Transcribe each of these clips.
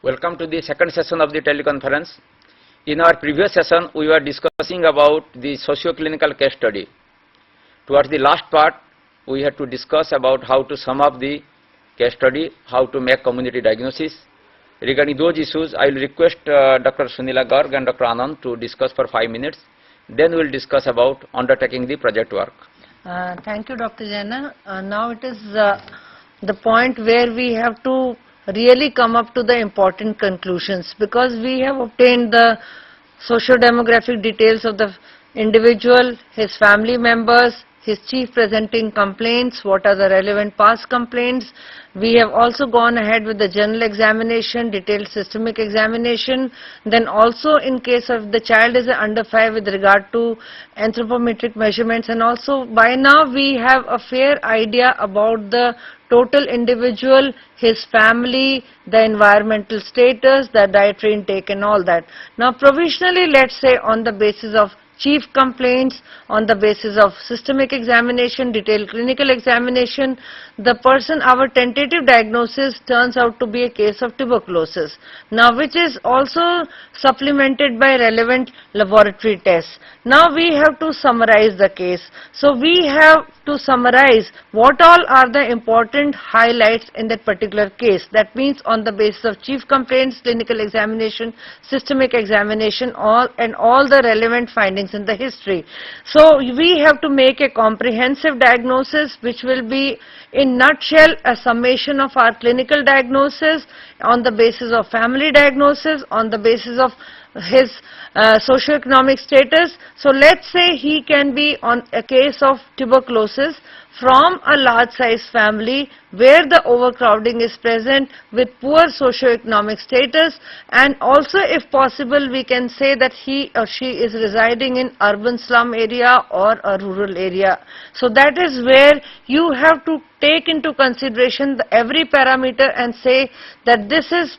Welcome to the second session of the teleconference. In our previous session, we were discussing about the socio-clinical case study. Towards the last part, we had to discuss about how to sum up the case study, how to make community diagnosis. Regarding those issues, I will request Dr. Sunila Garg and Dr. Anand to discuss for 5 minutes. Then we will discuss about undertaking the project work. Thank you, Dr. Jaina. Now it is the point where we have to really come up to the important conclusions, because we have obtained the socio-demographic details of the individual, his family members, his chief presenting complaints, what are the relevant past complaints. We have also gone ahead with the general examination, detailed systemic examination. Then also in case of the child is under 5 with regard to anthropometric measurements, and also by now we have a fair idea about the total individual, his family, the environmental status, the dietary intake and all that. Now provisionally, let's say on the basis of chief complaints, on the basis of systemic examination, detailed clinical examination, the person, our tentative diagnosis turns out to be a case of tuberculosis. Now which is also supplemented by relevant laboratory tests. Now we have to summarize the case. So we have to summarize what all are the important highlights in that particular case. That means on the basis of chief complaints, clinical examination, systemic examination, all the relevant findings in the history. So we have to make a comprehensive diagnosis, which will be in nutshell a summation of our clinical diagnosis on the basis of family diagnosis, on the basis of his socioeconomic status. So let's say he can be on a case of tuberculosis from a large size family where the overcrowding is present with poor socioeconomic status, and also if possible we can say that he or she is residing in urban slum area or a rural area. So that is where you have to take into consideration every parameter and say that this is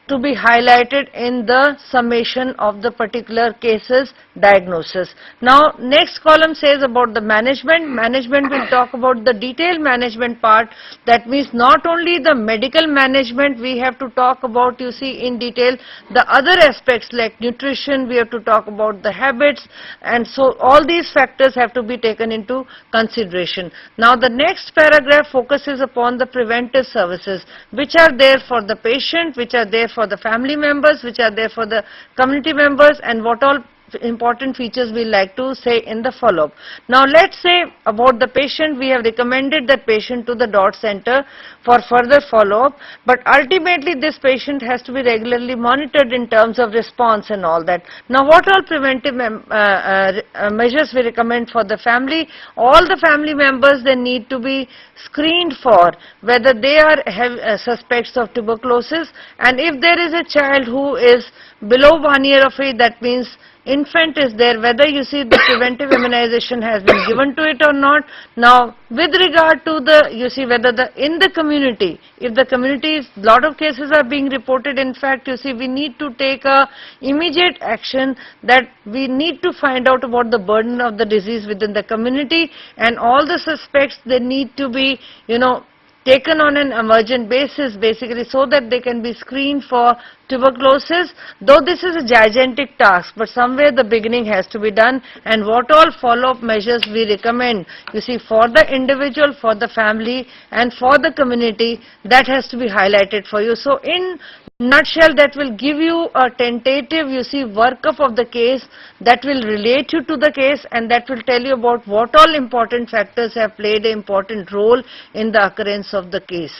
to be highlighted in the summation of the particular case's diagnosis. Now next column says about the management. Management will talk about the detailed management part. That means not only the medical management we have to talk about, you see, in detail, the other aspects like nutrition, we have to talk about the habits, and so all these factors have to be taken into consideration. Now the next paragraph focuses upon the preventive services which are there for the patient, which are there for the family members, which are there for the community members, and what all important features we like to say in the follow-up. Now let's say about the patient, we have recommended that patient to the DOT center for further follow-up, but ultimately this patient has to be regularly monitored in terms of response and all that. Now what all preventive measures we recommend for the family? All the family members, they need to be screened for whether they are suspects of tuberculosis, and if there is a child who is below 1 year of age, that means infant is there, whether you see the preventive immunization has been given to it or not. Now with regard to the, you see, whether in the community, if the community, lot of cases are being reported, in fact you see we need to take a immediate action, that we need to find out about the burden of the disease within the community, and all the suspects, they need to be, you know, taken on an emergent basis basically, so that they can be screened for tuberculosis. Though this is a gigantic task, but somewhere the beginning has to be done, and what all follow-up measures we recommend, you see, for the individual, for the family and for the community, that has to be highlighted for you. So in nutshell, that will give you a tentative, you see, workup of the case, that will relate you to the case, and that will tell you about what all important factors have played an important role in the occurrence of the case.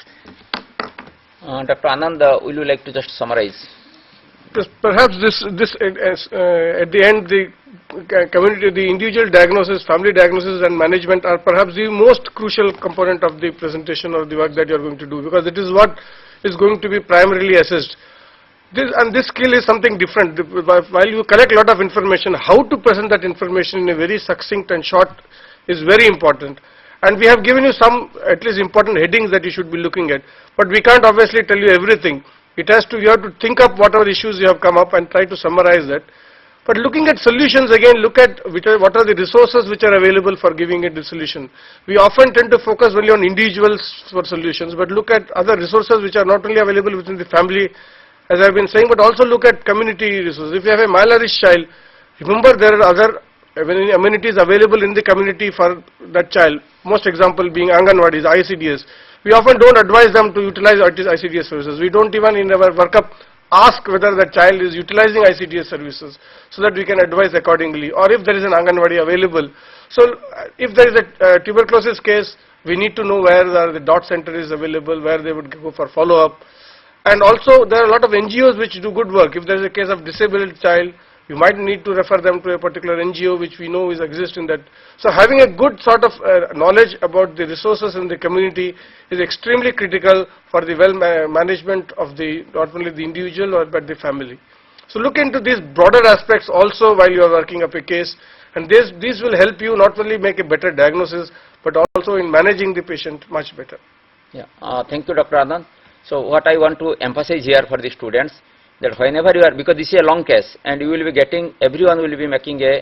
Dr. Anand, will you like to just summarize? Perhaps this at the end, the community, the individual diagnosis, family diagnosis and management are perhaps the most crucial component of the presentation or the work that you are going to do, because it is what is going to be primarily assessed. This skill is something different. While you collect a lot of information, how to present that information in a very succinct and short is very important. And we have given you some at least important headings that you should be looking at, but we can't obviously tell you everything. It has to, you have to think up whatever issues you have come up and try to summarize that. But looking at solutions, again, look at what are the resources which are available for giving it the solution. We often tend to focus only on individuals for solutions, but look at other resources which are not only available within the family as I've been saying, but also look at community resources. If you have a malnourished child, remember there are other amenities available in the community for that child. Most example being Anganwadis, ICDS. We often don't advise them to utilize ICDS services. We don't even in our workup ask whether the child is utilizing ICDS services so that we can advise accordingly, or if there is an Anganwadi available. So if there is a tuberculosis case, we need to know where the dot center is available, where they would go for follow-up. And also there are a lot of NGOs which do good work. If there is a case of disabled child, you might need to refer them to a particular NGO which we know exists in that. So having a good sort of knowledge about the resources in the community is extremely critical for the management of not only the individual but the family. So look into these broader aspects also while you are working up a case, and these will help you not only make a better diagnosis but also in managing the patient much better. Yeah. Thank you, Dr. Anand. So what I want to emphasize here for the students, that whenever you are, because this is a long case and you will be getting, everyone will be making a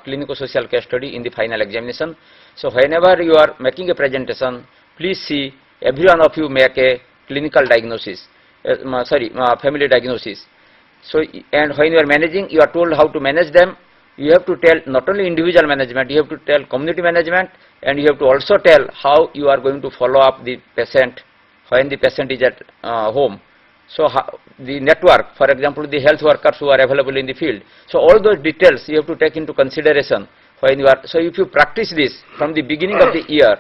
clinico-social case study in the final examination. So whenever you are making a presentation, please see every one of you make a clinical diagnosis, family diagnosis. So, and when you are managing, you are told how to manage them. You have to tell not only individual management, you have to tell community management, and you have to also tell how you are going to follow up the patient when the patient is at home. So the network, for example, the health workers who are available in the field. So all those details you have to take into consideration when you are. So if you practice this from the beginning of the year,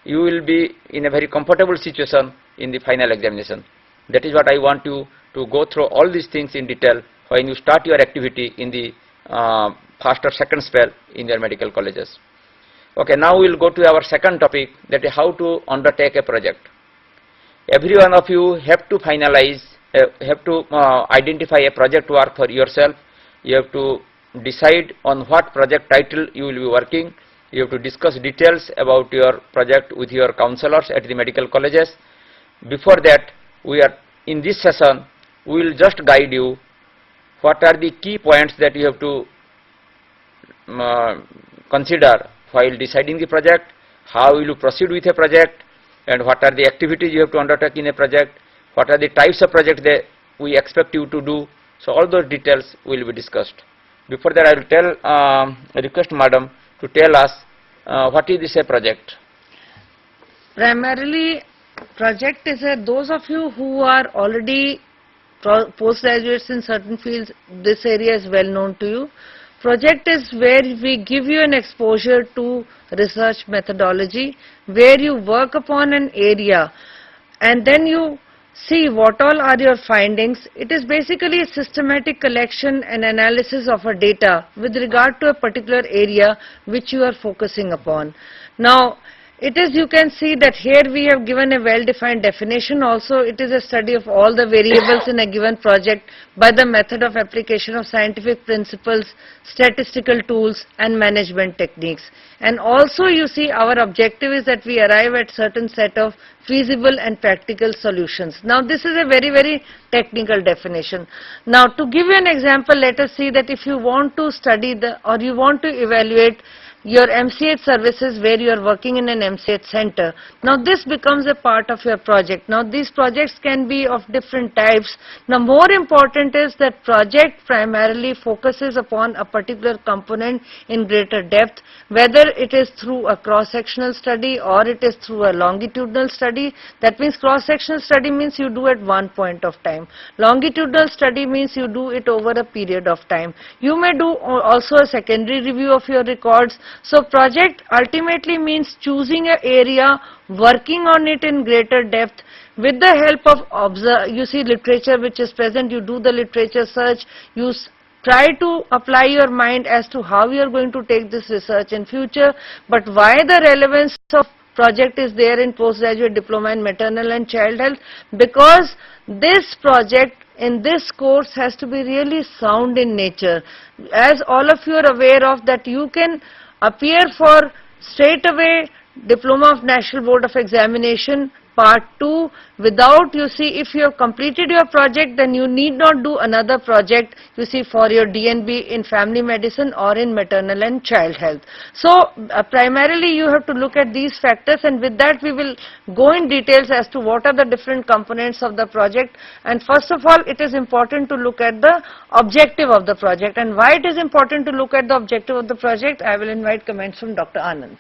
you will be in a very comfortable situation in the final examination. That is what I want you to go through all these things in detail when you start your activity in the first or second spell in your medical colleges. Okay, now we will go to our second topic, that is how to undertake a project. Every one of you have to finalize, identify a project work for yourself. You have to decide on what project title you will be working. You have to discuss details about your project with your counselors at the medical colleges. Before that, in this session, we will just guide you what are the key points that you have to consider while deciding the project, how will you proceed with a project, and what are the activities you have to undertake in a project, what are the types of projects that we expect you to do. So all those details will be discussed. Before that, I will request Madam to tell us what is this a project. Primarily, project is those of you who are already postgraduates in certain fields, this area is well known to you. Project is where we give you an exposure to research methodology, where you work upon an area and then you see what all are your findings. It is basically a systematic collection and analysis of a data with regard to a particular area which you are focusing upon. Now, it is, you can see that here we have given a well-defined definition. Also, it is a study of all the variables in a given project by the method of application of scientific principles, statistical tools and management techniques. And also you see our objective is that we arrive at certain set of feasible and practical solutions. Now this is a very, very technical definition. Now to give you an example, let us see that if you want to study or you want to evaluate your MCH services where you are working in an MCH center. Now this becomes a part of your project. Now these projects can be of different types. Now more important is that project primarily focuses upon a particular component in greater depth, whether it is through a cross-sectional study or it is through a longitudinal study. That means cross-sectional study means you do at one point of time. Longitudinal study means you do it over a period of time. You may do also a secondary review of your records. So project ultimately means choosing an area, working on it in greater depth with the help of you see literature which is present, you do the literature search, you try to apply your mind as to how you are going to take this research in future, but why the relevance of project is there in postgraduate diploma in maternal and child health, because this project in this course has to be really sound in nature. As all of you are aware of that, you can appear for straight away Diploma of National Board of Examination part 2 without, you see, if you have completed your project, then you need not do another project, you see, for your DNB in family medicine or in maternal and child health. So primarily you have to look at these factors, and with that we will go in details as to what are the different components of the project. And first of all, it is important to look at the objective of the project. And why it is important to look at the objective of the project, I will invite comments from Dr. Anand.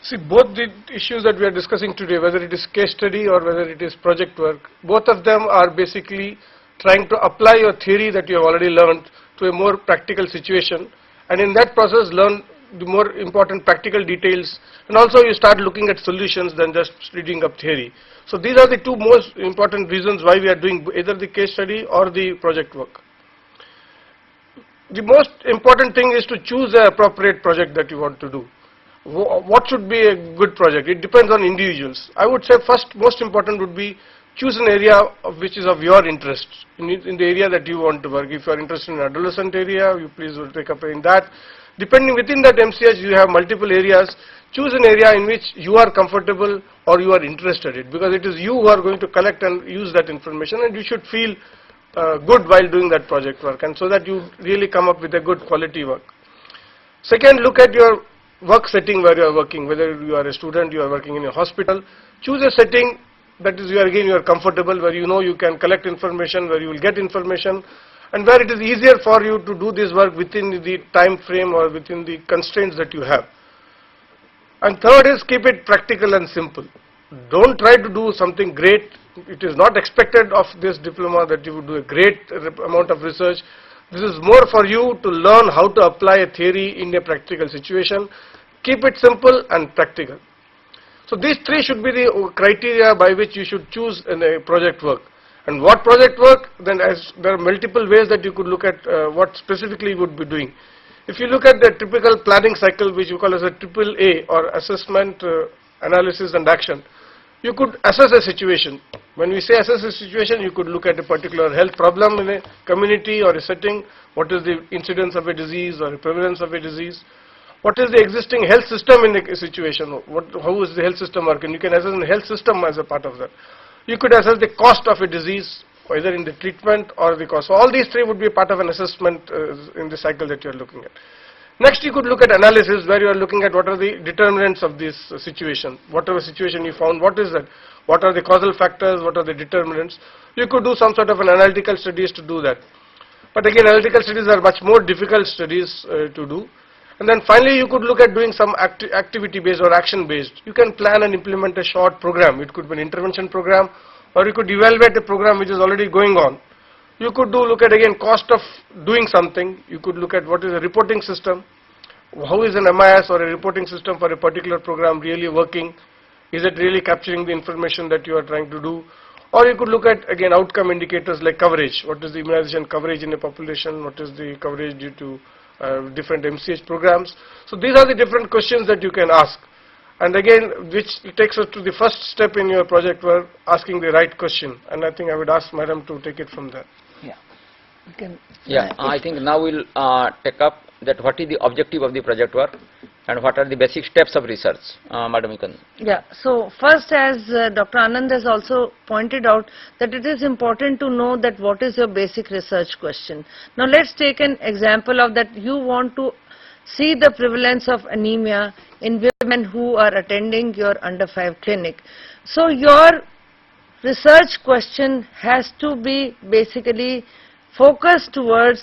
See, both the issues that we are discussing today, whether it is case study or whether it is project work, both of them are basically trying to apply your theory that you have already learned to a more practical situation, and in that process learn the more important practical details, and also you start looking at solutions than just reading up theory. So these are the two most important reasons why we are doing either the case study or the project work. The most important thing is to choose the appropriate project that you want to do. What should be a good project? It depends on individuals. I would say first, most important would be choose an area which is of your interest, in the area that you want to work. If you are interested in adolescent area, you please will take up in that. Depending within that MCH, you have multiple areas. Choose an area in which you are comfortable or you are interested in, because it is you who are going to collect and use that information, and you should feel good while doing that project work, and so that you really come up with a good quality work. Second, look at your work setting where you are working, whether you are a student, you are working in a hospital. Choose a setting that is, you are comfortable, where you know you can collect information, where you will get information, and where it is easier for you to do this work within the time frame or within the constraints that you have. And third is, keep it practical and simple. Don't try to do something great. It is not expected of this diploma that you would do a great amount of research. This is more for you to learn how to apply a theory in a practical situation. Keep it simple and practical. So these three should be the criteria by which you should choose in a project work. And what project work? Then as there are multiple ways that you could look at what specifically you would be doing. If you look at the typical planning cycle, which you call as a AAA, or assessment, analysis and action, you could assess a situation. When we say assess a situation, you could look at a particular health problem in a community or a setting. What is the incidence of a disease or a prevalence of a disease? What is the existing health system in a situation? How is the health system working? You can assess the health system as a part of that. You could assess the cost of a disease, either in the treatment or the cost. So all these three would be a part of an assessment in the cycle that you are looking at. Next, you could look at analysis, where you are looking at what are the determinants of this situation. Whatever situation you found, what is that? What are the causal factors? What are the determinants? You could do some sort of an analytical studies to do that. But again, analytical studies are much more difficult studies to do. And then finally, you could look at doing some activity-based or action-based. You can plan and implement a short program. It could be an intervention program, or you could evaluate a program which is already going on. You could look at again cost of doing something. You could look at what is a reporting system. How is an MIS or a reporting system for a particular program really working? Is it really capturing the information that you are trying to do? Or you could look at again outcome indicators like coverage. What is the immunization coverage in a population? What is the coverage due to different MCH programs? So these are the different questions that you can ask. And again, which takes us to the first step in your project work, asking the right question. And I think I would ask Madam to take it from there. Yeah, I think now we'll take up that what is the objective of the project work and what are the basic steps of research. Madam, you can. Yeah, so first, as Dr. Anand has also pointed out, that it is important to know that what is your basic research question. Now let's take an example of that. You want to see the prevalence of anemia in women who are attending your under 5 clinic. So your research question has to be basically focused towards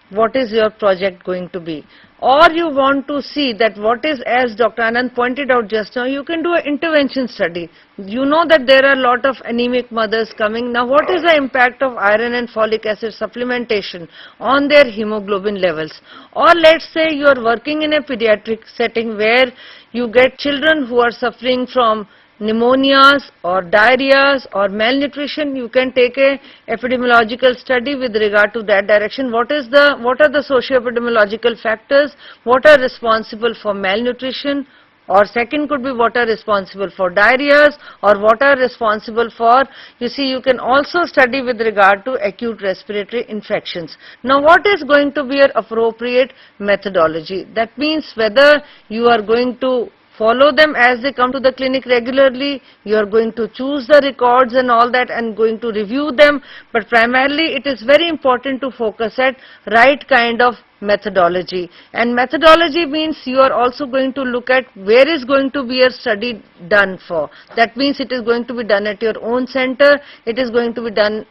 what is your project going to be. Or you want to see that what is, as Dr. Anand pointed out just now, you can do an intervention study. You know that there are a lot of anemic mothers coming. Now what is the impact of iron and folic acid supplementation on their hemoglobin levels? Or let's say you are working in a pediatric setting where you get children who are suffering from pneumonias or diarrheas or malnutrition. You can take a epidemiological study with regard to that direction. What are the socio-epidemiological factors? What are responsible for malnutrition? Or second could be what are responsible for diarrheas, or what are responsible for, you see, you can also study with regard to acute respiratory infections. Now what is going to be your appropriate methodology? That means whether you are going to follow them as they come to the clinic regularly. You are going to choose the records and all that and going to review them. But primarily it is very important to focus at right kind of methodology. And methodology means you are also going to look at where is going to be your study done for. That means it is going to be done at your own center, it is going to be done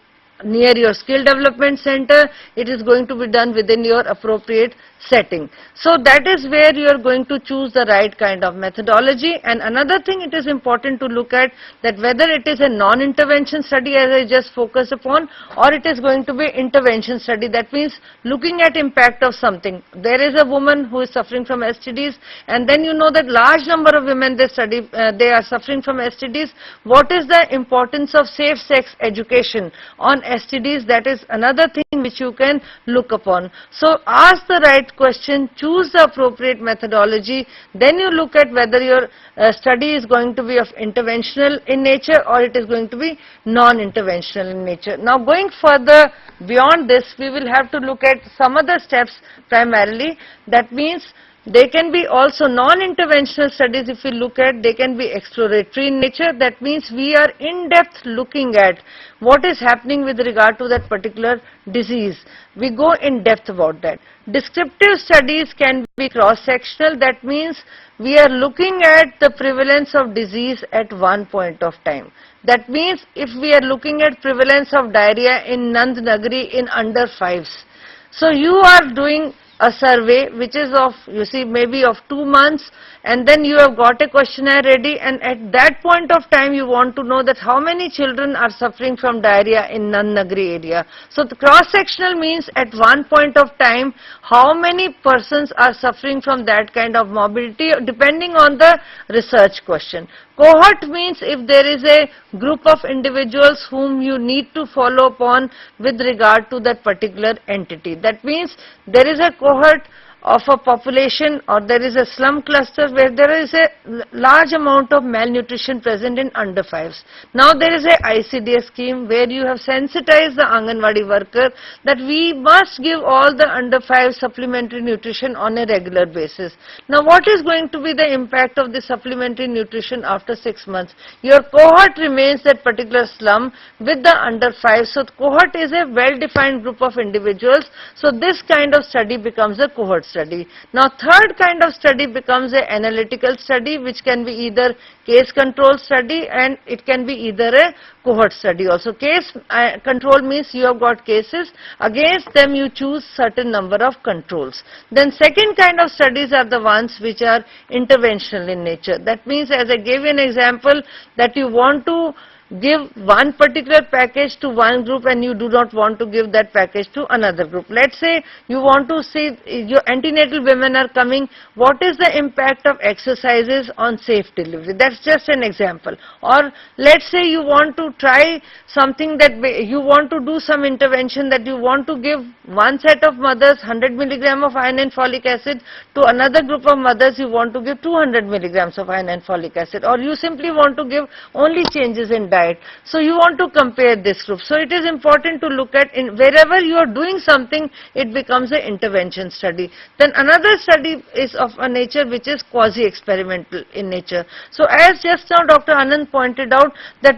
near your skill development center, it is going to be done within your appropriate setting. So that is where you are going to choose the right kind of methodology. And another thing it is important to look at, that whether it is a non-intervention study as I just focused upon, or it is going to be intervention study. That means looking at impact of something. There is a woman who is suffering from STDs, and then you know that large number of women they are suffering from STDs. What is the importance of safe sex education on STDs? That is another thing which you can look upon. So ask the right question, choose the appropriate methodology, then you look at whether your study is going to be of interventional in nature or it is going to be non-interventional in nature. Now going further beyond this, we will have to look at some other steps primarily. That means they can be also non-interventional studies. If we look at, they can be exploratory in nature. That means we are in depth looking at what is happening with regard to that particular disease. We go in depth about that. Descriptive studies can be cross-sectional. That means we are looking at the prevalence of disease at one point of time. That means if we are looking at prevalence of diarrhea in Nand Nagari in under 5s. So you are doing a survey which is of, you see, maybe of 2 months, and then you have got a questionnaire ready, and at that point of time you want to know that how many children are suffering from diarrhea in Nand Nagari area. So the cross-sectional means at one point of time how many persons are suffering from that kind of morbidity depending on the research question. Cohort means if there is a group of individuals whom you need to follow upon with regard to that particular entity. That means there is a cohort of a population, or there is a slum cluster where there is a large amount of malnutrition present in under 5s. Now there is a ICDS scheme where you have sensitized the Anganwadi worker that we must give all the under 5 supplementary nutrition on a regular basis. Now what is going to be the impact of the supplementary nutrition after 6 months? Your cohort remains that particular slum with the under 5. So the cohort is a well-defined group of individuals. So this kind of study becomes a cohort study. Now third kind of study becomes an analytical study, which can be either case control study and it can be either a cohort study also. Case control means you have got cases, against them you choose certain number of controls. Then second kind of studies are the ones which are interventional in nature. That means, as I gave you an example, that you want to give one particular package to one group and you do not want to give that package to another group. Let's say you want to see your antenatal women are coming, what is the impact of exercises on safe delivery? That's just an example. Or let's say you want to try something, that you want to do some intervention, that you want to give one set of mothers 100 milligram of iron and folic acid, to another group of mothers you want to give 200 milligrams of iron and folic acid, or you simply want to give only changes in diet. So you want to compare this group. So it is important to look at, wherever you are doing something, it becomes an intervention study. Then another study is of a nature which is quasi-experimental in nature. So as just now Dr. Anand pointed out, that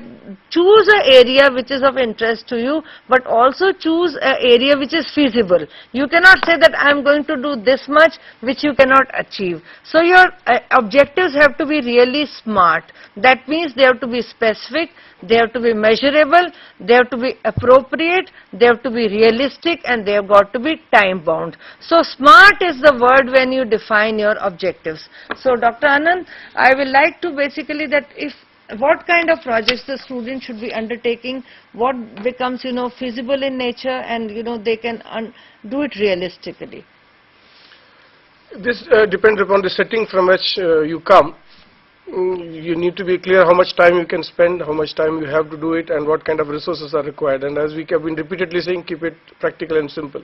choose an area which is of interest to you, but also choose an area which is feasible. You cannot say that I am going to do this much which you cannot achieve. So your objectives have to be really smart. That means they have to be specific, they have to be measurable, they have to be appropriate, they have to be realistic, and they have got to be time bound. So smart is the word when you define your objectives. So Dr. Anand, I will like to basically that what kind of projects the student should be undertaking, what becomes feasible in nature, and they can do it realistically. This depends upon the setting from which you come. You need to be clear how much time you can spend, how much time you have to do it, and what kind of resources are required. And as we have been repeatedly saying, keep it practical and simple.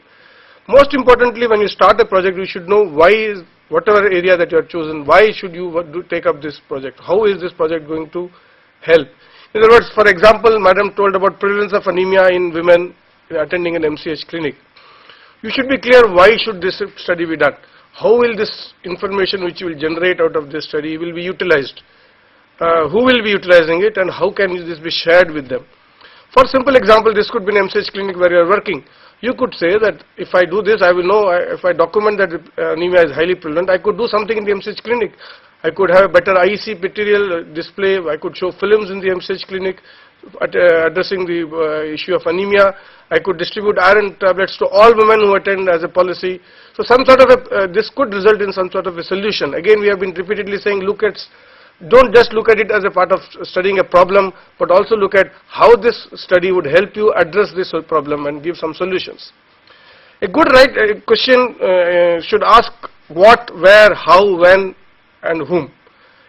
Most importantly, when you start a project, you should know why is whatever area that you have chosen, why should you take up this project? How is this project going to help? In other words, for example, Madam told about prevalence of anemia in women attending an MCH clinic. You should be clear why should this study be done. how will this information which you will generate out of this study will be utilized? Who will be utilizing it, and how can this be shared with them? For simple example, this could be an MCH clinic where you are working. You could say that if I do this, I will know, if I document that anemia is highly prevalent, I could do something in the MCH clinic. I could have a better IEC material display, I could show films in the MCH clinic addressing the issue of anemia. I could distribute iron tablets to all women who attend as a policy. So some sort of this could result in some sort of a solution. Again, we have been repeatedly saying, don't just look at it as a part of studying a problem, but also look at how this study would help you address this problem and give some solutions. A good question should ask what, where, how, when, and whom.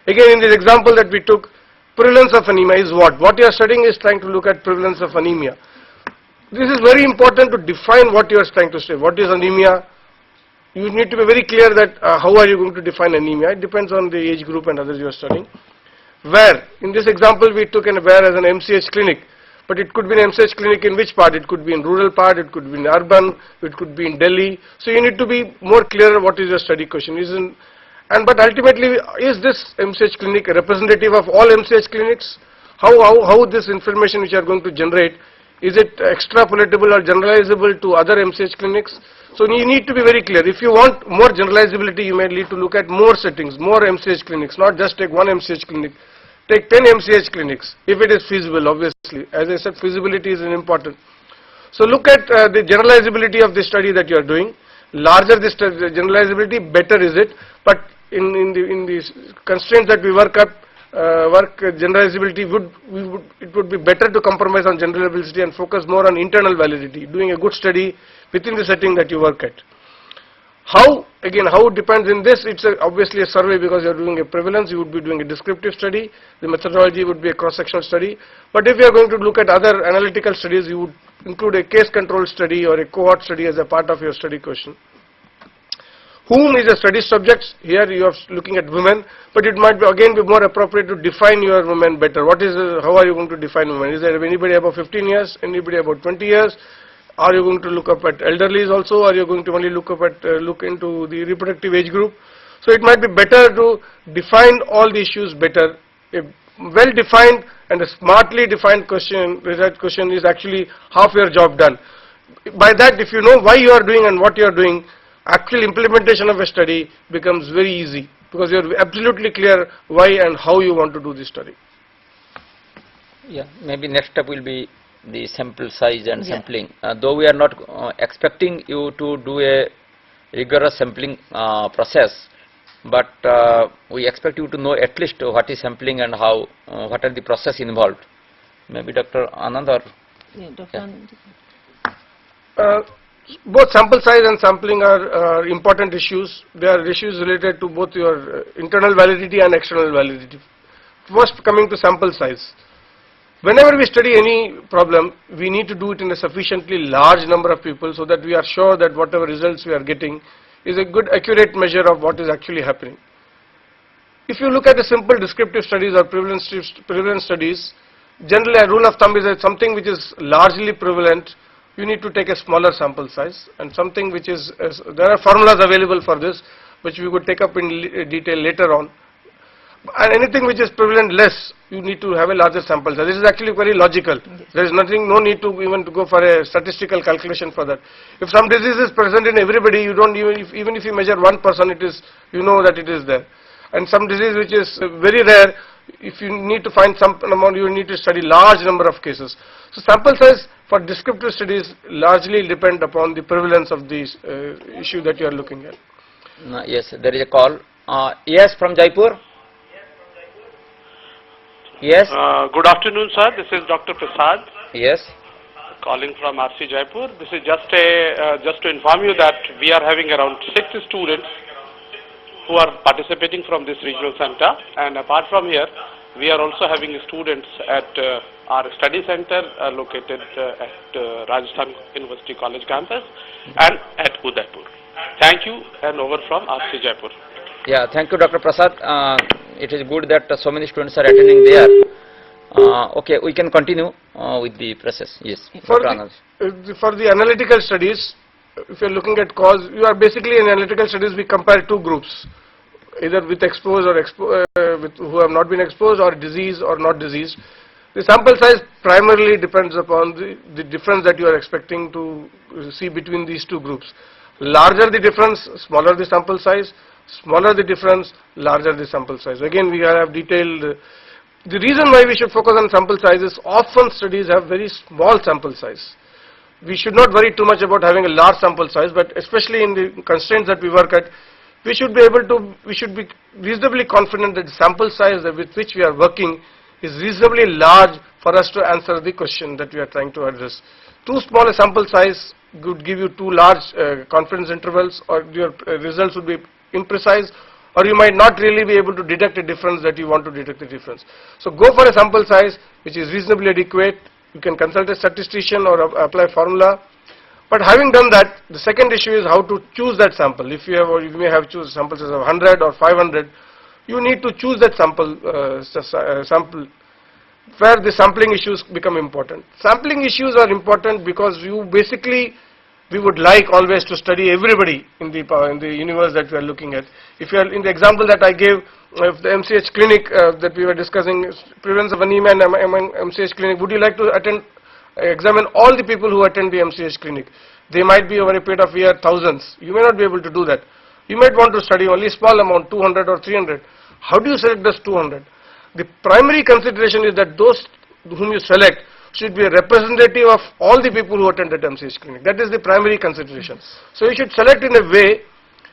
Again, in this example that we took, prevalence of anemia is what? What you are studying is trying to look at prevalence of anemia. This is very important to define what you are trying to say. What is anemia? You need to be very clear that how are you going to define anemia. It depends on the age group and others you are studying. Where? In this example we took where as an MCH clinic. But it could be an MCH clinic in which part? It could be in rural part, it could be in urban, it could be in Delhi. So you need to be more clear what is your study question. But ultimately, is this MCH clinic a representative of all MCH clinics? How this information which you are going to generate, is it extrapolatable or generalizable to other MCH clinics? So you need to be very clear. If you want more generalizability, you may need to look at more settings, more MCH clinics, not just take one MCH clinic. Take 10 MCH clinics, if it is feasible, obviously. As I said, feasibility is important. So look at the generalizability of the study that you are doing. Larger the generalizability, better is it. But in the constraints that we work generalizability it would be better to compromise on generalizability and focus more on internal validity, doing a good study within the setting that you work at. How it depends in this, it's obviously a survey because you are doing a prevalence, you would be doing a descriptive study, the methodology would be a cross-sectional study. But if you are going to look at other analytical studies, you would include a case control study or a cohort study as a part of your study question. Whom is a study subject? Here you are looking at women, but it might be more appropriate to define your women better. How are you going to define women? Is there anybody above 15 years, anybody about 20 years? Are you going to look up at elderlies also? Are you going to only look into the reproductive age group? So it might be better to define all the issues better. A well-defined and a smartly defined research question is actually half your job done. By that, if you know why you are doing and what you are doing, actual implementation of a study becomes very easy because you are absolutely clear why and how you want to do this study. Yeah, maybe next step will be the sample size and sampling. Though we are not expecting you to do a rigorous sampling process, but we expect you to know at least what is sampling and how, what are the process involved. Maybe Dr. Anand or? Yeah, Dr. Anand. Both sample size and sampling are important issues. They are issues related to both your internal validity and external validity. First, coming to sample size. Whenever we study any problem, we need to do it in a sufficiently large number of people so that we are sure that whatever results we are getting is a good accurate measure of what is actually happening. If you look at the simple descriptive studies or prevalence studies, generally a rule of thumb is that something which is largely prevalent, you need to take a smaller sample size, and something which is, there are formulas available for this which we would take up in detail later on. And anything which is prevalent less, you need to have a larger sample size. This is actually very logical. Yes. There is no need to even to go for a statistical calculation for that. If some disease is present in everybody, you don't even if you measure one person, it is, you know that it is there. And some disease which is very rare, if you need to find some amount, you need to study large number of cases. So sample size for descriptive studies largely depend upon the prevalence of the issue that you are looking at. Yes, there is a call. Yes, from Jaipur. Yes. Good afternoon, sir. This is Dr. Prasad. Yes. Calling from RC Jaipur. This is just to inform you that we are having around 6 students who are participating from this regional center, and apart from here, we are also having students at our study center located at Rajasthan University College campus and at Udaipur. Thank you, and over from RC Jaipur. Yeah, thank you, Dr. Prasad. It is good that so many students are attending there. Okay, we can continue with the process. Yes. For the analytical studies, if you're looking at cause, you are basically in analytical studies, we compare two groups, either with exposed or with who have not been exposed, or disease or not diseased. The sample size primarily depends upon the difference that you are expecting to see between these two groups. Larger the difference, smaller the sample size. Smaller the difference, larger the sample size. Again, we have detailed. The reason why we should focus on sample size is often studies have very small sample size. We should not worry too much about having a large sample size, but especially in the constraints that we work at, we should be reasonably confident that the sample size with which we are working is reasonably large for us to answer the question that we are trying to address. Too small a sample size could give you too large confidence intervals, or your results would be imprecise, or you might not really be able to detect a difference that you want to detect the difference. So go for a sample size which is reasonably adequate. You can consult a statistician or apply formula. But having done that, the second issue is how to choose that sample. If you have, or you may have choose samples of 100 or 500, you need to choose that sample where the sampling issues become important. Sampling issues are important because we would like always to study everybody in the universe that we are looking at. If you are in the example that I gave of the MCH clinic that we were discussing, prevalence of anemia among MCH clinic, would you like to examine all the people who attend the MCH clinic? They might be over a period of year thousands. You may not be able to do that. You might want to study only small amount, 200 or 300. How do you select those 200? The primary consideration is that those whom you select should be a representative of all the people who attend at MCH clinic. That is the primary consideration. So you should select in a way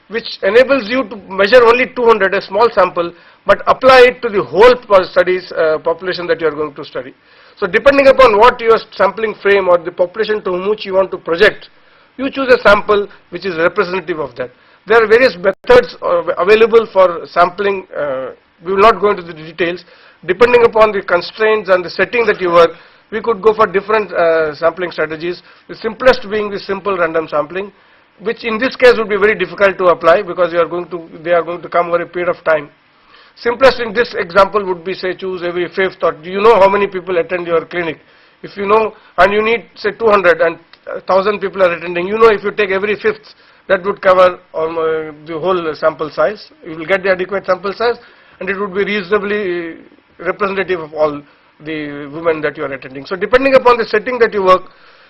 which enables you to measure only 200, a small sample, but apply it to the whole population that you are going to study. So depending upon what your sampling frame or the population to which you want to project, you choose a sample which is representative of that. There are various methods available for sampling. We will not go into the details. Depending upon the constraints and the setting that you work, we could go for different sampling strategies. The simplest being the simple random sampling, which in this case would be very difficult to apply because they are going to come over a period of time. Simplest in this example would be, say, choose every fifth, or do you know how many people attend your clinic? If you know, and you need, say, 200 and 1,000 people are attending, you know, if you take every fifth, that would cover the whole sample size. You will get the adequate sample size, and it would be reasonably representative of all the women that you are attending. So depending upon the setting that you work,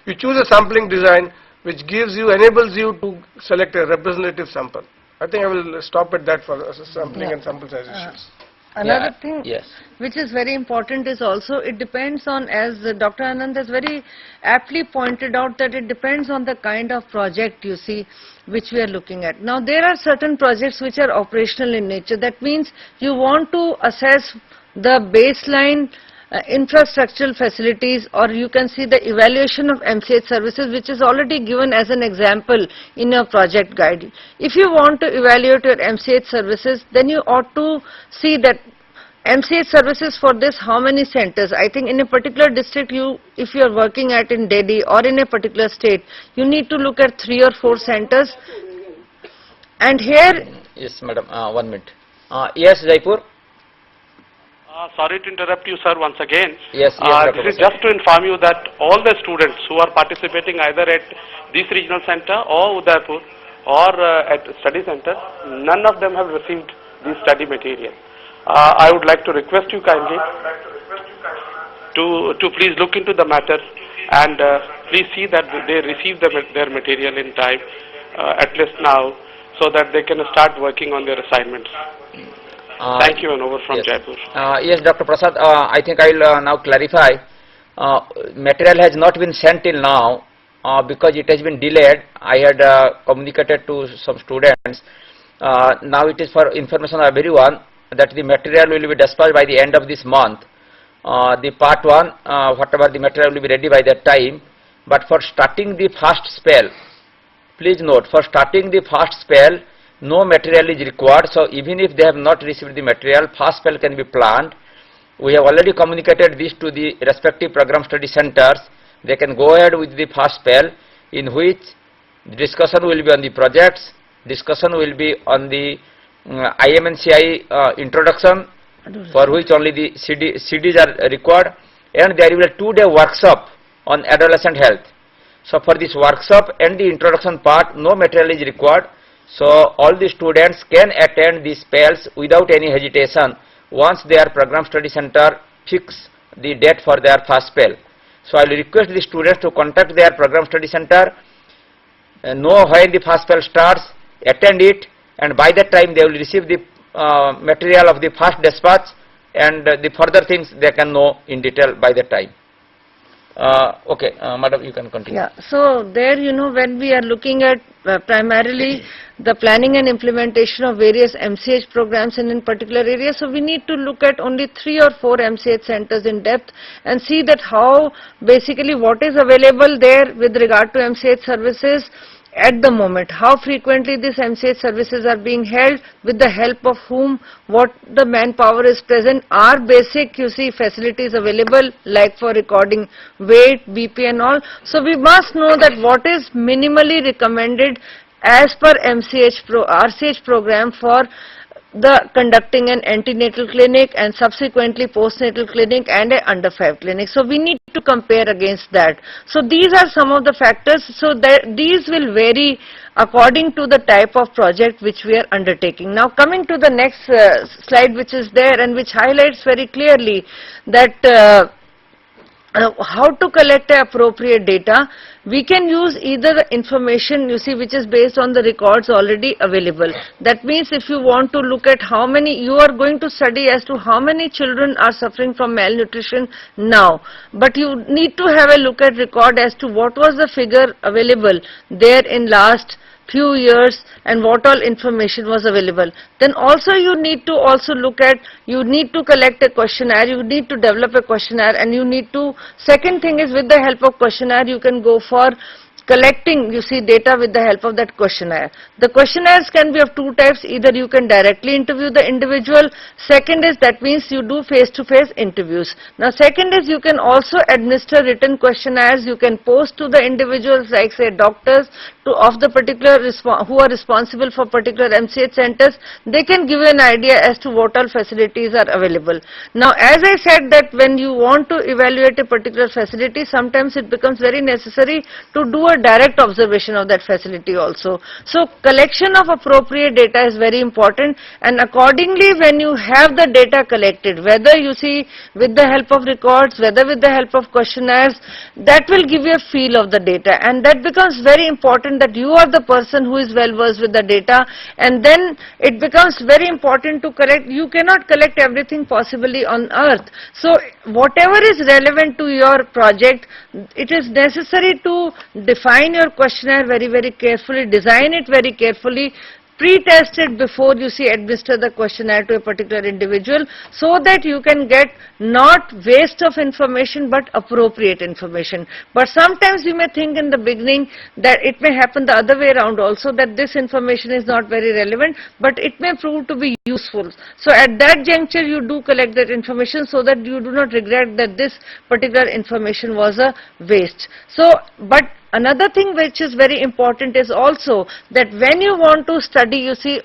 you choose a sampling design which enables you to select a representative sample. I think I will stop at that for sampling and sample size issues. Another thing Yes. which is very important is also, it depends on, as Dr. Anand has very aptly pointed out, that it depends on the kind of project you see which we are looking at. Now there are certain projects which are operational in nature. That means you want to assess the baseline infrastructural facilities, or you can see the evaluation of MCH services, which is already given as an example in your project guide. If you want to evaluate your MCH services, then you ought to see that MCH services for this, how many centers. I think in a particular district, if you are working at in Delhi or in a particular state, you need to look at 3 or 4 centers. And here, Yes, madam. 1 minute. Yes, Jaipur. Sorry to interrupt you, sir, once again. Yes, Dr. This is just to inform you that all the students who are participating either at this regional center or Udaipur or at study center, none of them have received this study material. I would like to request you kindly to please look into the matter and please see that they receive their material in time, at least now, so that they can start working on their assignments. Thank you, and over from Yes. Jaipur. Yes, Dr. Prasad, I think I will now clarify. Material has not been sent till now because it has been delayed. I had communicated to some students. Now it is for information of everyone that the material will be dispatched by the end of this month. The part 1, whatever the material will be ready by that time. But for starting the first spell, please note, for starting the first spell, no material is required. So even if they have not received the material, first spell can be planned. We have already communicated this to the respective program study centers. They can go ahead with the first spell, in which the discussion will be on the projects, discussion will be on the IMNCI introduction, for which only the CDs are required, and there will be a 2-day workshop on adolescent health. So for this workshop and the introduction part, no material is required. So all the students can attend these spells without any hesitation once their program study center fix the date for their first spell. So I will request the students to contact their program study center, know when the first spell starts, attend it, and by that time they will receive the material of the first dispatch, and the further things they can know in detail by that time. Okay, Madam, you can continue. Yeah, so there, when we are looking at primarily the planning and implementation of various MCH programs in particular areas, so we need to look at only 3 or 4 MCH centers in depth and see that how basically what is available there with regard to MCH services at the moment, how frequently these MCH services are being held, with the help of whom, what the manpower is present, are basic facilities available like for recording weight, BP and all. So we must know that what is minimally recommended as per RCH program for the conducting an antenatal clinic and subsequently postnatal clinic and a under 5 clinic. So we need to compare against that. So these are some of the factors. So that these will vary according to the type of project which we are undertaking. Now coming to the next slide, which is there and which highlights very clearly that how to collect the appropriate data. We can use either the information which is based on the records already available. That means if you want to look at how many, you are going to study as to how many children are suffering from malnutrition now, but you need to have a look at record as to what was the figure available there in last few years and what all information was available. Then also you need to look at, you need to collect a questionnaire, you need to develop a questionnaire, and you need to, second thing is with the help of questionnaire you can go for collecting data with the help of that questionnaire. The questionnaires can be of 2 types, either you can directly interview the individual, second is that means you do face-to-face interviews. Now second is you can also administer written questionnaires, you can post to the individuals like say doctors of the particular who are responsible for particular MCH centers. They can give you an idea as to what all facilities are available. Now as I said that when you want to evaluate a particular facility, sometimes it becomes very necessary to do a direct observation of that facility also. So collection of appropriate data is very important, and accordingly when you have the data collected, whether with the help of records, whether with the help of questionnaires, that will give you a feel of the data, and that becomes very important that you are the person who is well versed with the data, and then it becomes very important to collect. You cannot collect everything possibly on earth. So whatever is relevant to your project, it is necessary to define your questionnaire very, very carefully, design it very carefully, pre-test it before administer the questionnaire to a particular individual, so that you can get not waste of information but appropriate information. But sometimes you may think in the beginning that it may happen the other way around also, that this information is not very relevant, but it may prove to be useful. So at that juncture you do collect that information so that you do not regret that this particular information was a waste. So, but another thing which is very important is also that when you want to study,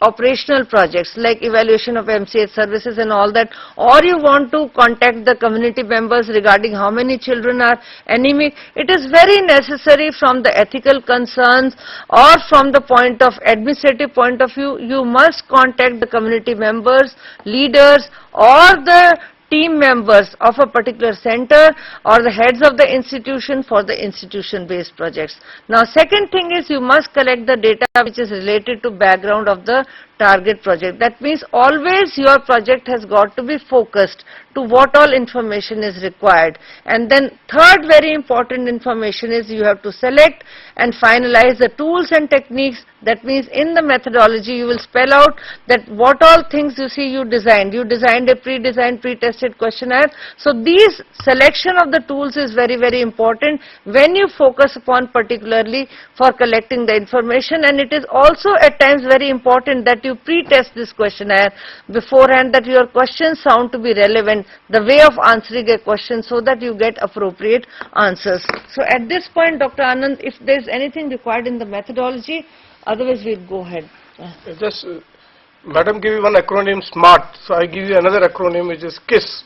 operational projects like evaluation of MCH services and all that, or you want to contact the community members regarding how many children are anemic, it is very necessary from the ethical concerns or from the point of administrative point of view, you must contact the community members, leaders, or the team members of a particular center or the heads of the institution for the institution based projects. Now second thing is you must collect the data which is related to background of the target project. That means always your project has got to be focused to what all information is required. And then third very important information is you have to select and finalize the tools and techniques. That means in the methodology you will spell out that what all things you designed. You designed a pre-designed, pre-tested questionnaire. So these selection of the tools is very, very important when you focus upon particularly for collecting the information, and it is also at times very important that you pre-test this questionnaire beforehand, that your questions sound to be relevant, the way of answering a question, so that you get appropriate answers. So at this point, Dr. Anand, if there is anything required in the methodology, otherwise we'll go ahead. Just, Madam gave you one acronym, SMART, so I give you another acronym which is KISS,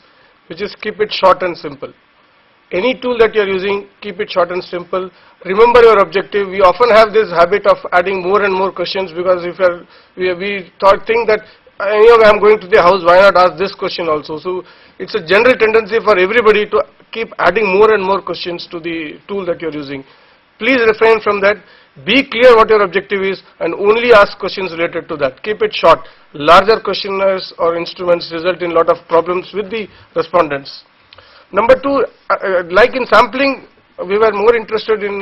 which is keep it short and simple. Any tool that you are using, keep it short and simple. Remember your objective. We often have this habit of adding more and more questions because if we think that anyway I'm going to the house, why not ask this question also? So it's a general tendency for everybody to keep adding more and more questions to the tool that you're using. Please refrain from that. Be clear what your objective is and only ask questions related to that. Keep it short. Larger questionnaires or instruments result in a lot of problems with the respondents. Number two, like in sampling, we were more interested in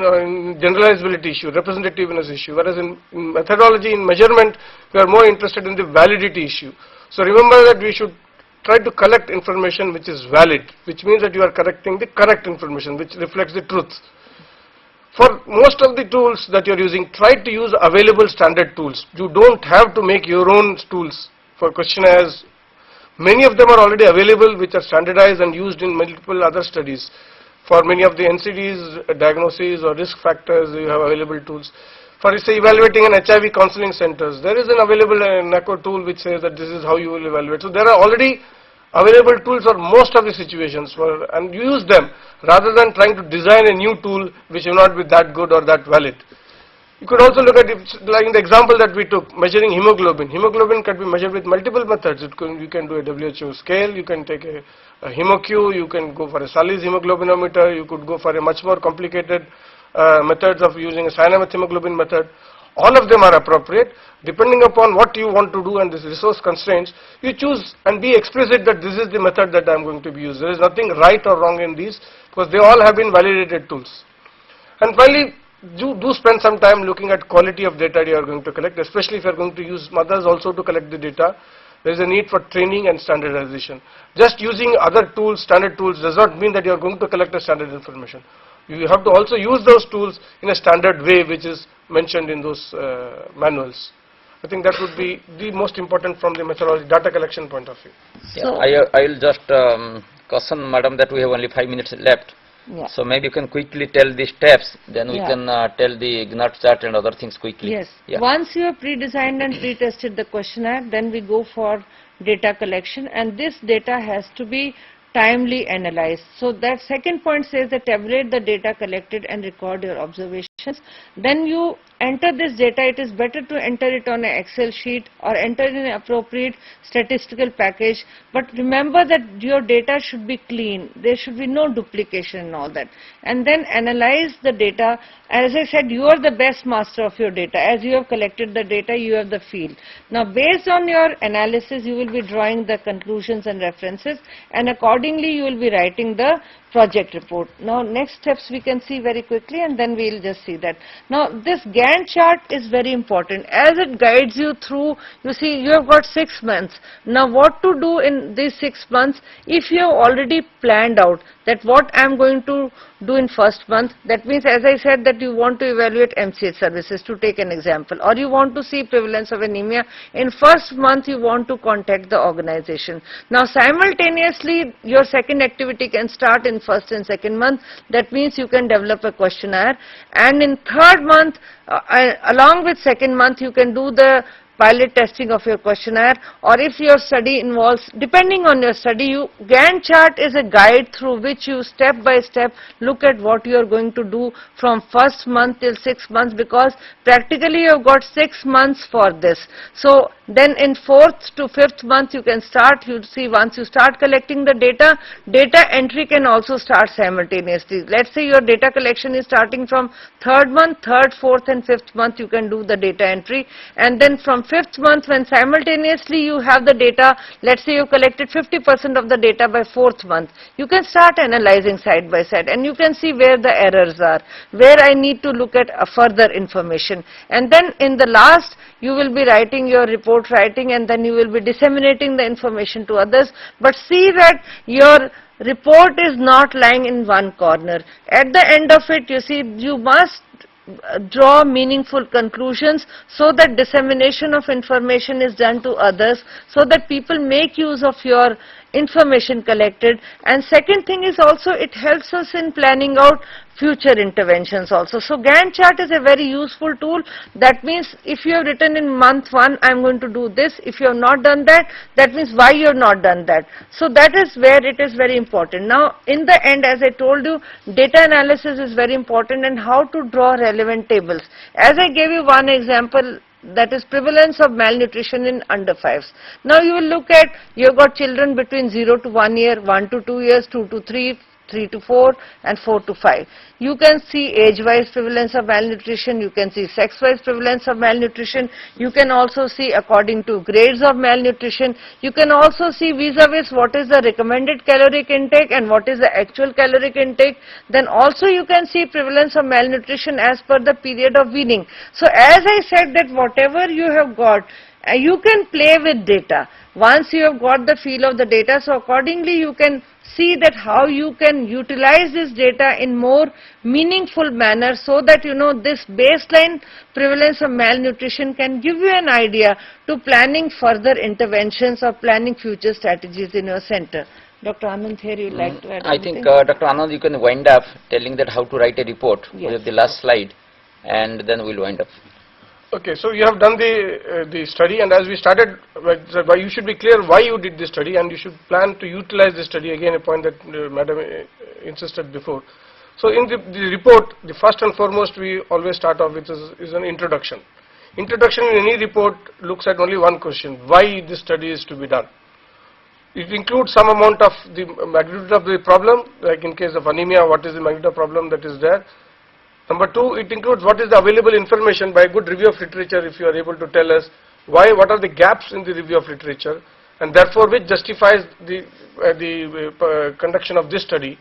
generalizability issue, representativeness issue, whereas in methodology, in measurement, we are more interested in the validity issue. So remember that we should try to collect information which is valid, which means that you are collecting the correct information, which reflects the truth. For most of the tools that you are using, try to use available standard tools. You don't have to make your own tools for questionnaires. Many of them are already available, which are standardized and used in multiple other studies. For many of the NCDs, diagnoses or risk factors, you have available tools. For say evaluating an HIV counseling centers, there is an available NACO tool which says that this is how you will evaluate. So there are already available tools for most of the situations, and you use them rather than trying to design a new tool which will not be that good or that valid. You could also look at it, like in the example that we took, measuring hemoglobin. Hemoglobin can be measured with multiple methods. You can do a WHO scale, you can take a HemoQ, you can go for a Salis hemoglobinometer, you could go for a much more complicated methods of using a cyanomethemoglobin method. All of them are appropriate. Depending upon what you want to do and this resource constraints, you choose and be explicit that this is the method that I am going to be used. There is nothing right or wrong in these because they all have been validated tools. And finally, do spend some time looking at quality of data you are going to collect, especially if you are going to use mothers also to collect the data. There is a need for training and standardization. Just using other tools, standard tools, does not mean that you are going to collect a standard information. You have to also use those tools in a standard way which is mentioned in those manuals. I think that would be the most important from the methodology, data collection point of view. Yeah, I will just caution Madam that we have only 5 minutes left. Yeah. So maybe you can quickly tell the steps, then we Yeah. can tell the Gnat chart and other things quickly. Yes. Yeah. Once you have pre-designed and pre-tested the questionnaire, then we go for data collection, and this data has to be timely analyzed. So that second point says that tabulate the data collected and record your observations. Then you enter this data. It is better to enter it on an Excel sheet or enter in an appropriate statistical package. But remember that your data should be clean. There should be no duplication and all that. And then analyze the data. As I said, you are the best master of your data. As you have collected the data, you have the feel. Now, based on your analysis, you will be drawing the conclusions and references, and accordingly, you will be writing the project report. Now, next steps we can see very quickly, and then we will just see that. Now, this Gantt chart is very important as it guides you through. You see, you have got 6 months. Now, what to do in these 6 months if you have already planned out that what I am going to do in first month. That means, as I said, that you want to evaluate MCH services, to take an example, or you want to see prevalence of anemia. In first month, you want to contact the organization. Now, simultaneously, your second activity can start in first and second month. That means you can develop a questionnaire, and in third month, along with second month, you can do the pilot testing of your questionnaire, or if your study involves, depending on your study, Gantt chart is a guide through which you step by step look at what you are going to do from first month till 6 months, because practically you have got 6 months for this. So then in fourth to fifth month you can start, you see, once you start collecting the data, data entry can also start simultaneously. Let's say your data collection is starting from third month, third, fourth and fifth month you can do the data entry, and then from fifth month, when simultaneously you have the data, let's say you collected 50% of the data by fourth month, you can start analyzing side by side, and you can see where the errors are, where I need to look at further information. And then in the last, you will be writing your report writing, and then you will be disseminating the information to others. But see that your report is not lying in one corner. At the end of it, you see, you must draw meaningful conclusions so that dissemination of information is done to others, so that people make use of your information collected, and second thing is also it helps us in planning out future interventions also. So Gantt chart is a very useful tool. That means if you have written in month 1, I am going to do this. If you have not done that, that means why you have not done that. So that is where it is very important. Now in the end, as I told you, data analysis is very important and how to draw relevant tables. As I gave you one example, that is prevalence of malnutrition in under 5s. Now you will look at, you have got children between 0 to 1 year, 1 to 2 years, 2 to 3, 3 to 4 and 4 to 5. You can see age-wise prevalence of malnutrition, you can see sex-wise prevalence of malnutrition, you can also see according to grades of malnutrition, you can also see vis-a-vis what is the recommended caloric intake and what is the actual caloric intake. Then also you can see prevalence of malnutrition as per the period of weaning. So as I said that whatever you have got, you can play with data. Once you have got the feel of the data, so accordingly you can see that how you can utilize this data in more meaningful manner, so that you know this baseline prevalence of malnutrition can give you an idea to planning further interventions or planning future strategies in your center. Dr. Anand, here you would like to add I anything? think Dr. Anand, you can wind up telling that how to write a report. Yes. We have the last slide and then we'll wind up. Okay, so you have done the study, and as we started, you should be clear why you did this study, and you should plan to utilize the study. Again, a point that Madam insisted before. So in the report, the first and foremost we always start off with is an introduction. Introduction in any report looks at only one question: why this study is to be done. It includes some amount of the magnitude of the problem, like in case of anemia, what is the magnitude of problem that is there. Number 2, it includes what is the available information by a good review of literature, if you are able to tell us what are the gaps in the review of literature, and therefore which justifies the conduction of this study.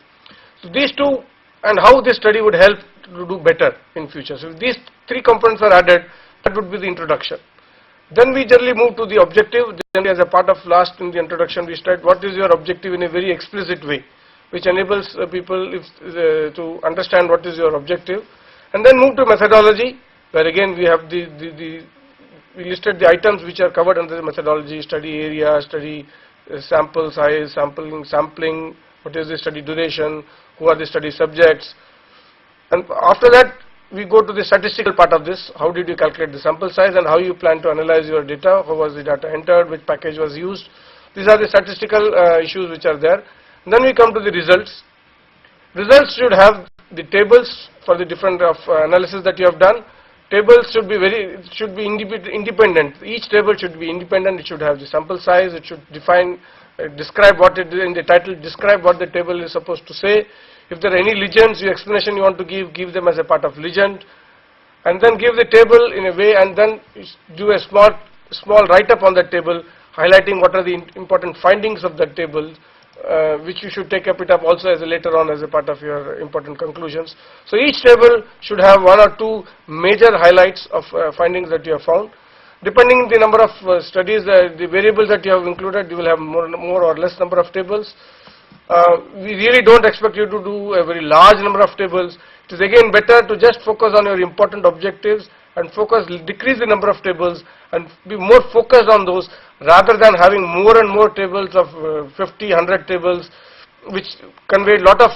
So these two, and how this study would help to do better in future. So if these 3 components are added, that would be the introduction. Then we generally move to the objective. Generally, as a part of last in the introduction, we start what is your objective in a very explicit way, which enables people to understand what is your objective. And then move to methodology, where again we have we listed the items which are covered under the methodology: study area, study sample size, sampling, what is the study duration, who are the study subjects. And after that we go to the statistical part of this: how did you calculate the sample size and how you plan to analyze your data, how was the data entered, which package was used. These are the statistical issues which are there. And then we come to the results. Results should have the tables for the different analysis that you have done. Tables should be independent. Each table should be independent. It should have the sample size. It should describe what it is in the title, describe what the table is supposed to say. If there are any legends, your explanation you want to give them as a part of legend, and then give the table in a way, and then do a small write-up on that table, highlighting what are the important findings of that table, which you should take up also as later on as a part of your important conclusions. So each table should have 1 or 2 major highlights of findings that you have found. Depending on the number of studies, the variables that you have included, you will have more or less number of tables. We really don't expect you to do a very large number of tables. It is again better to just focus on your important objectives and decrease the number of tables and be more focused on those, rather than having more and more tables of 50, 100 tables, which convey a lot of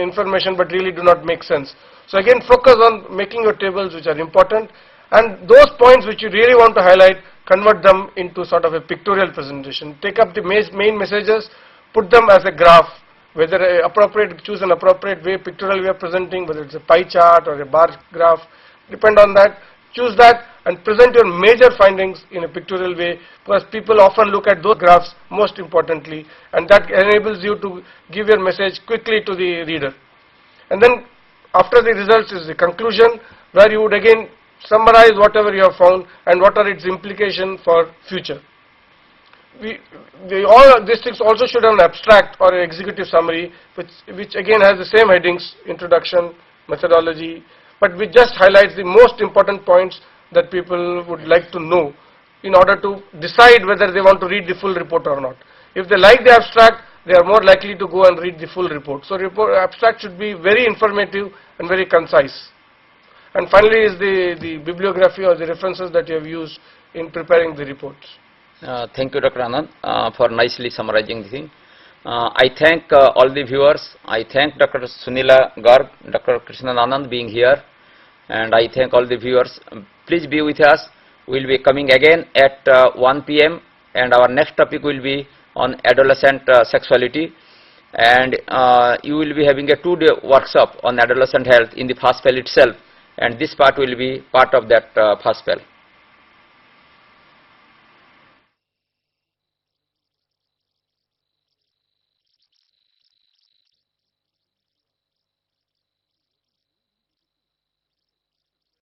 information but really do not make sense. So again, focus on making your tables which are important, and those points which you really want to highlight, convert them into sort of a pictorial presentation. Take up the main messages, put them as a graph, whether choose an appropriate way, pictorial way of presenting, whether it's a pie chart or a bar graph, depend on that. Choose that and present your major findings in a pictorial way, because people often look at those graphs most importantly, and that enables you to give your message quickly to the reader. And then after the results is the conclusion, where you would again summarize whatever you have found and what are its implications for future. All these things also should have an abstract or an executive summary, which again has the same headings: introduction, methodology, but which just highlights the most important points that people would like to know in order to decide whether they want to read the full report or not. If they like the abstract, they are more likely to go and read the full report. So abstract should be very informative and very concise. And finally is the bibliography or the references that you have used in preparing the reports. Thank you, Dr. Anand, for nicely summarizing the thing. I thank all the viewers. I thank Dr. Sunila Garg, Dr. Krishnan Anand being here, and I thank all the viewers. Please be with us. We will be coming again at 1 p.m. and our next topic will be on adolescent sexuality, and you will be having a 2-day workshop on adolescent health in the FASPEL itself, and this part will be part of that FASPEL.